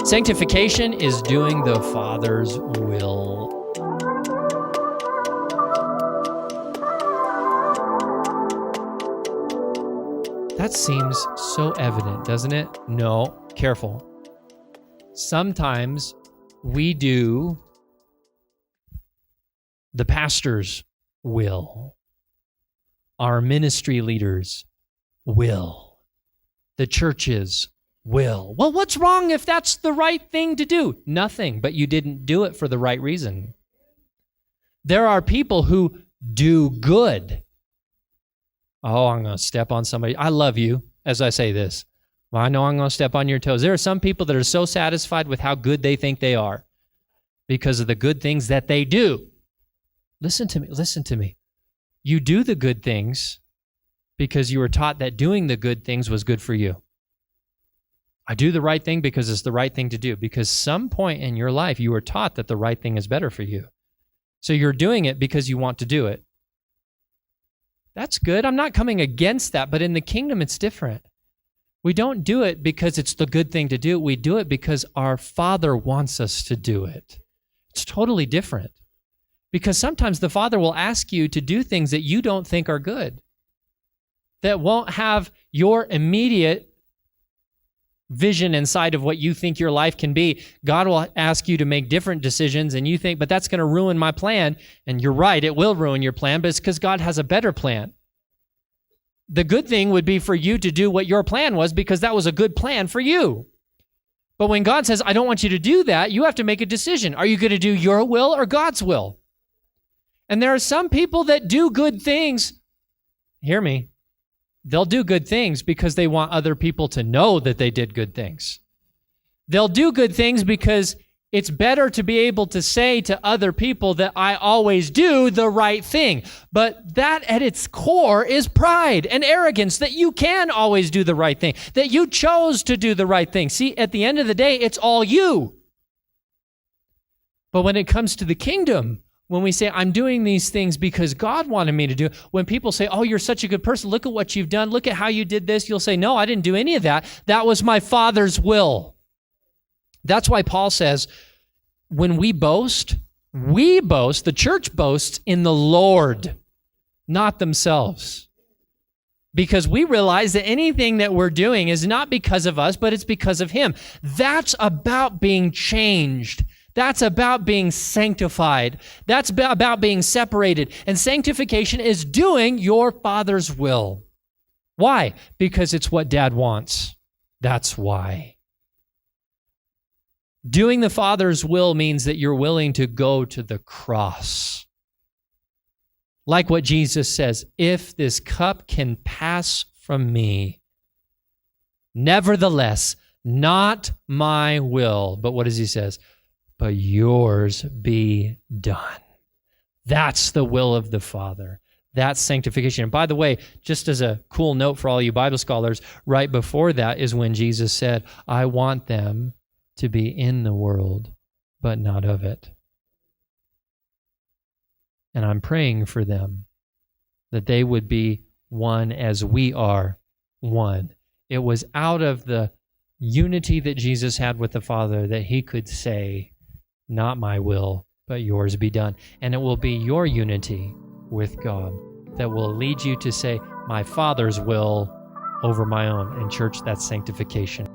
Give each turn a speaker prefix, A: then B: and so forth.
A: Sanctification is doing the Father's will. That seems so evident, doesn't it? No, careful. Sometimes we do the pastor's will, our ministry leaders' will, the church's will. Well, what's wrong if that's the right thing to do? Nothing, but you didn't do it for the right reason. There are people who do good. Oh, I'm going to step on somebody. I love you as I say this. Well, I know I'm going to step on your toes. There are some people that are so satisfied with how good they think they are because of the good things that they do. Listen to me. You do the good things because you were taught that doing the good things was good for you. I do the right thing because it's the right thing to do, because some point in your life you were taught that the right thing is better for you. So you're doing it because you want to do it. That's good. I'm not coming against that, but in the kingdom it's different. We don't do it because it's the good thing to do. We do it because our Father wants us to do it. It's totally different. Because sometimes the Father will ask you to do things that you don't think are good, that won't have your immediate vision inside of what you think your life can be. God will ask you to make different decisions, and you think, but that's going to ruin my plan. And you're right, it will ruin your plan, but it's because God has a better plan. The good thing would be for you to do what your plan was, because that was a good plan for you. But when God says, I don't want you to do that, you have to make a decision. Are you going to do your will or God's will? And there are some people that do good things. Hear me. They'll do good things because they want other people to know that they did good things. They'll do good things because it's better to be able to say to other people that I always do the right thing. But that at its core is pride and arrogance, that you can always do the right thing, that you chose to do the right thing. See, at the end of the day, it's all you. But when it comes to the kingdom, when we say, I'm doing these things because God wanted me to do it, when people say, oh, you're such a good person, look at what you've done, look at how you did this, you'll say, no, I didn't do any of that. That was my Father's will. That's why Paul says, when we boast, the church boasts in the Lord, not themselves. Because we realize that anything that we're doing is not because of us, but it's because of Him. That's about being changed. That's about being sanctified. That's about being separated. And sanctification is doing your Father's will. Why? Because it's what Dad wants. That's why. Doing the Father's will means that you're willing to go to the cross. Like what Jesus says, if this cup can pass from me, nevertheless, not my will, but what does He says? But yours be done. That's the will of the Father. That's sanctification. And by the way, just as a cool note for all you Bible scholars, right before that is when Jesus said, I want them to be in the world, but not of it. And I'm praying for them that they would be one as we are one. It was out of the unity that Jesus had with the Father that He could say, not my will, but yours be done. And it will be your unity with God that will lead you to say, my Father's will over my own. And church, that's sanctification.